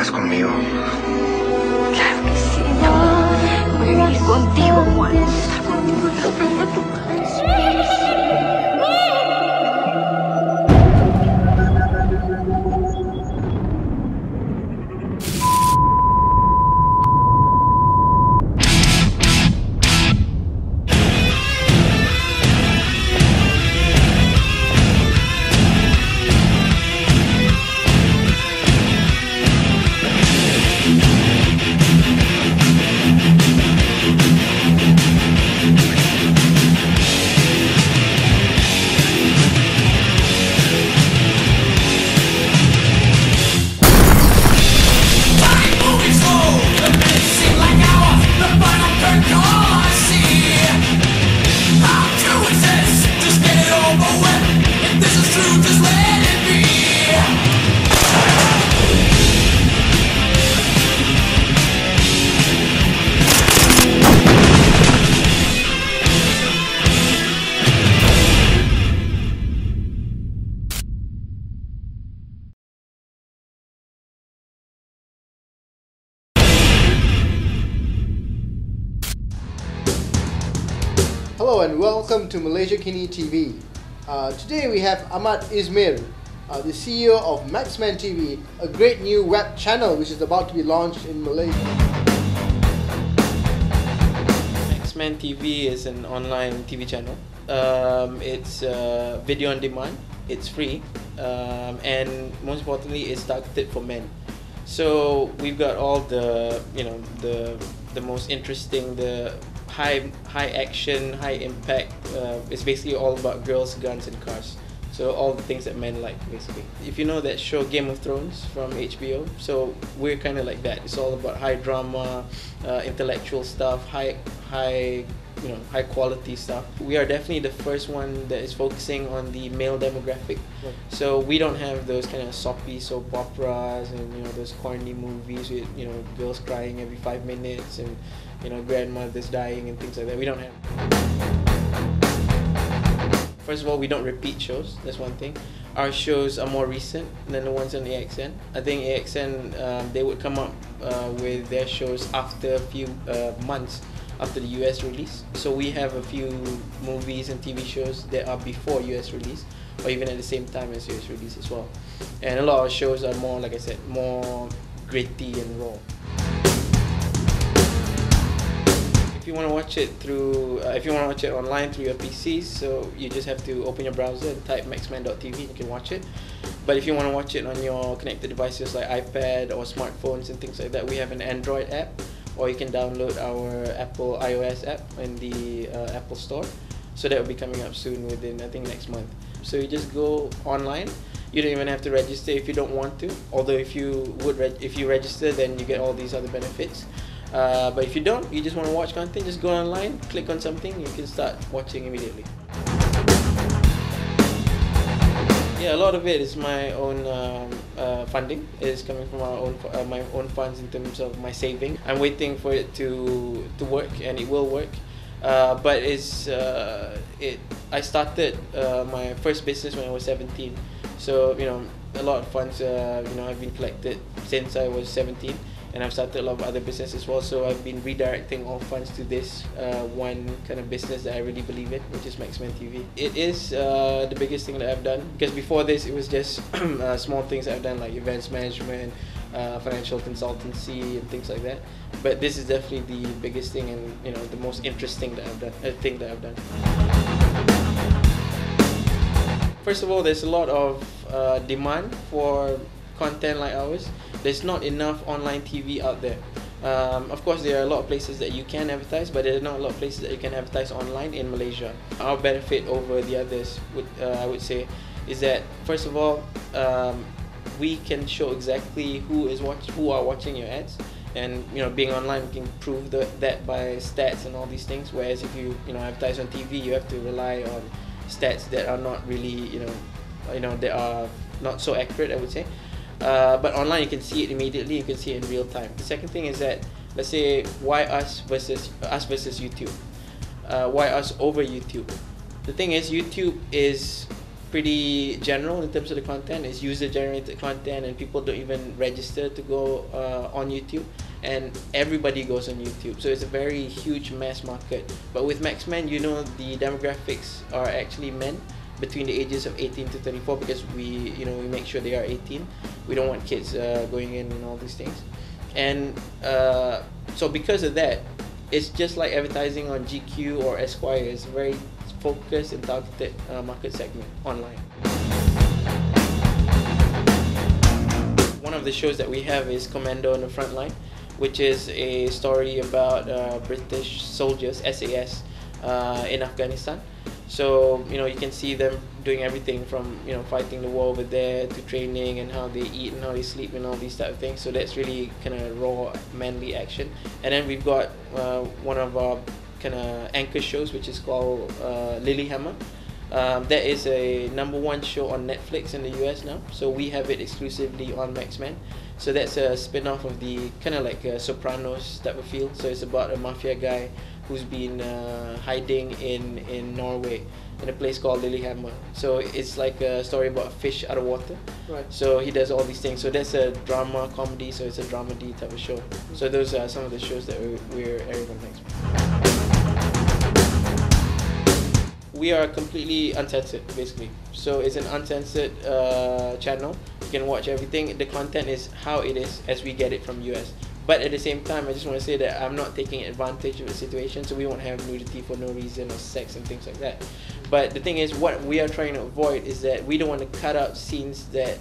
¿Estás conmigo? Claro que sí, mi amor. Voy a vivir contigo, amor. Estar contigo en la playa de tu Hello and welcome to Malaysia Kini TV. Today we have Ahmad Ismail, the CEO of Maxman TV, a great new web channel which is about to be launched in Malaysia. Maxman TV is an online TV channel. It's video on demand. It's free, and most importantly, it's targeted for men. So we've got all the the most interesting, the high action, high impact. It's basically all about girls, guns, and cars. So all the things that men like, basically. If you know that show Game of Thrones from HBO, so we're kind of like that. It's all about high drama, intellectual stuff, high quality stuff. We are definitely the first one that is focusing on the male demographic. Right. So we don't have those kind of soppy soap operas and those corny movies with girls crying every 5 minutes and grandmothers dying and things like that. We don't have. First of all, we don't repeat shows. That's one thing. Our shows are more recent than the ones on AXN. I think AXN they would come up with their shows after a few months after the US release. So we have a few movies and TV shows that are before US release, or even at the same time as US release as well. And a lot of shows are more, like I said, more gritty and raw. If you want to watch it through, if you want to watch it online through your PCs, so you just have to open your browser and type maxman.tv and you can watch it. But if you want to watch it on your connected devices like iPad or smartphones and things like that, we have an Android app, or you can download our Apple iOS app in the Apple Store. So that will be coming up soon, within I think next month. So you just go online. You don't even have to register if you don't want to. Although if you register, then you get all these other benefits. But if you don't, you just want to watch content, just go online, click on something, you can start watching immediately. Yeah, a lot of it is my own funding. It is coming from my own funds in terms of my saving. I'm waiting for it to work, and it will work. But I started my first business when I was 17. So a lot of funds have been collected since I was 17. And I've started a lot of other businesses as well, so I've been redirecting all funds to this one kind of business that I really believe in, which is Maxman TV. It is the biggest thing that I've done, because before this it was just small things that I've done, like events management, financial consultancy and things like that. But this is definitely the biggest thing and the most interesting that I've done. First of all, there's a lot of demand for content like ours. There's not enough online TV out there. Of course, there are a lot of places that you can advertise, but there are not a lot of places that you can advertise online in Malaysia. Our benefit over the others, I would say, is that first of all, we can show exactly who are watching your ads, and being online, we can prove that by stats and all these things. Whereas if you advertise on TV, you have to rely on stats that are not really that are not so accurate, I would say. But online you can see it immediately, you can see it in real time. The second thing is that, let's say, why us versus YouTube? Why us over YouTube? The thing is, YouTube is pretty general in terms of the content. It's user-generated content, and people don't even register to go on YouTube, and everybody goes on YouTube. So it's a very huge mass market. But with Maxman, you know, the demographics are actually men between the ages of 18 to 34, because we make sure they are 18. We don't want kids going in and all these things. And so because of that, it's just like advertising on GQ or Esquire. It's a very focused and targeted market segment online. One of the shows that we have is Commando on the Front Line, which is a story about British soldiers, SAS, in Afghanistan. So you can see them doing everything from fighting the war over there to training and how they eat and how they sleep and all these type of things. So that's really kind of raw, manly action. And then we've got one of our kind of anchor shows, which is called Lilyhammer. That is a #1 show on Netflix in the US now. So we have it exclusively on Maxman. So that's a spin-off of the kind of like a Sopranos type of feel. So it's about a mafia guy who's been hiding in Norway in a place called Lilyhammer. So it's like a story about fish out of water. Right. So he does all these things. So that's a drama comedy. So it's a dramedy type of show. So those are some of the shows that we're airing on Maxman. We are completely uncensored, basically. So it's an uncensored channel. You can watch everything. The content is how it is as we get it from US. But at the same time, I just want to say that I'm not taking advantage of the situation, so we won't have nudity for no reason or sex and things like that. But the thing is, what we are trying to avoid is that we don't want to cut out scenes that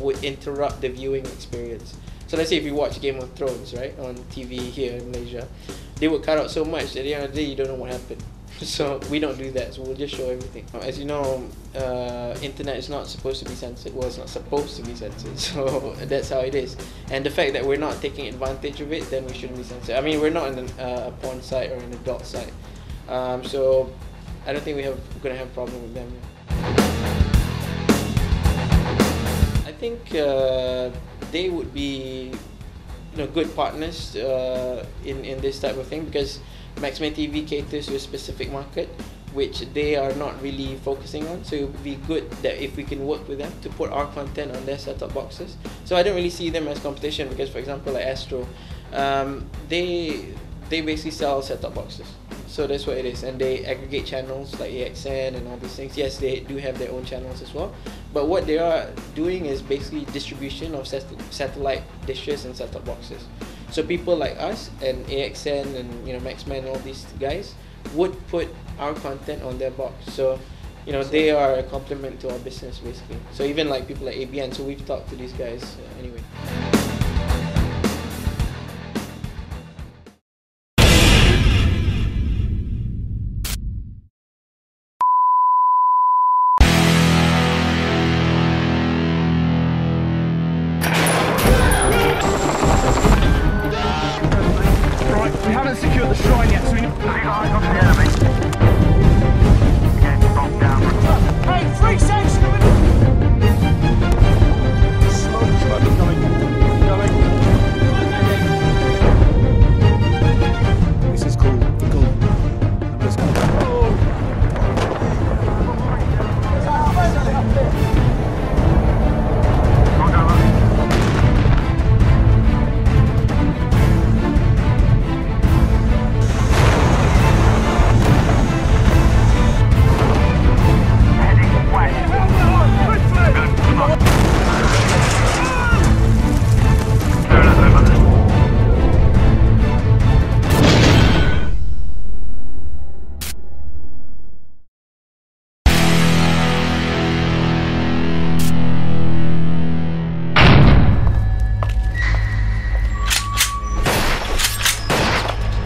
would interrupt the viewing experience. So let's say if you watch Game of Thrones, right, on TV here in Malaysia, they would cut out so much that at the end of the day you don't know what happened. So we don't do that, so we'll just show everything. As you know, internet is not supposed to be censored. Well, it's not supposed to be censored, so that's how it is. And the fact that we're not taking advantage of it, then we shouldn't be censored. I mean, we're not in a porn site or an adult site, so I don't think we're gonna have a problem with them. I think they would be good partners in this type of thing, because Maxman TV caters to a specific market which they are not really focusing on. So it would be good that if we can work with them to put our content on their set-top boxes. So I don't really see them as competition, because for example like Astro, they basically sell set-top boxes. So that's what it is, and they aggregate channels like AXN and all these things. Yes, they do have their own channels as well, but what they are doing is basically distribution of satellite dishes and set-top boxes. So people like us and AXN and Maxman, all these guys would put our content on their box. So they are a complement to our business basically. So even like people like ABN, so we've talked to these guys anyway. We haven't secured the shrine yet, so we need... Hey, 3 seconds! Smoke coming. This is cool. Let's go.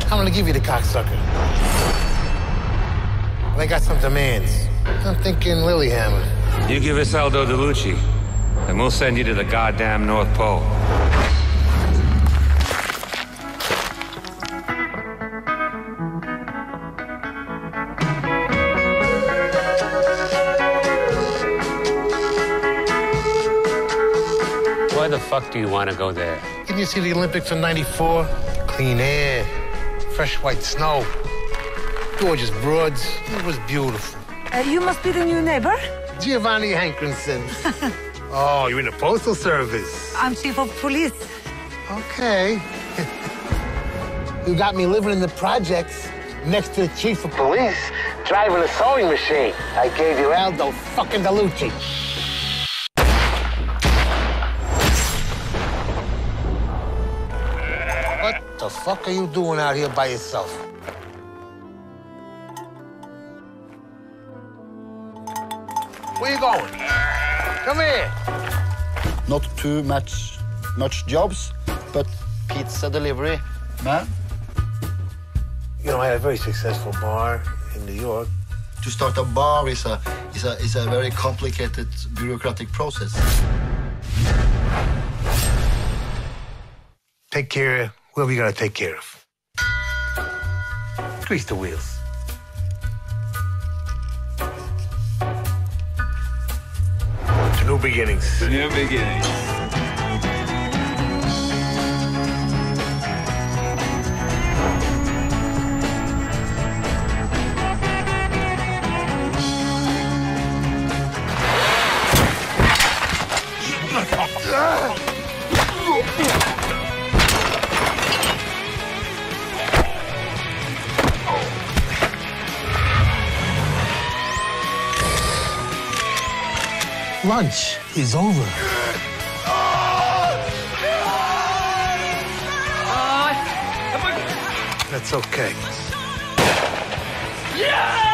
I'm gonna give you the cocksucker. But I got some demands. I'm thinking Lilyhammer. You give us Aldo DeLucci, and we'll send you to the goddamn North Pole. Why the fuck do you want to go there? Didn't you see the Olympics in '94? Clean air, fresh white snow, gorgeous broads. It was beautiful. You must be the new neighbor? Giovanni Hankinson. Oh, you're in the postal service. I'm chief of police. Okay. You got me living in the projects next to the chief of police, driving a sewing machine. I gave you Aldo fucking DeLucci. What the fuck are you doing out here by yourself? Where you going? Come here. Not too much jobs, but pizza delivery, man. You know, I had a very successful bar in New York. To start a bar is a very complicated bureaucratic process. Take care of whoever you gotta take care of. Grease the wheels. To new beginnings. The new beginnings. Lunch is over. That's okay. Yeah!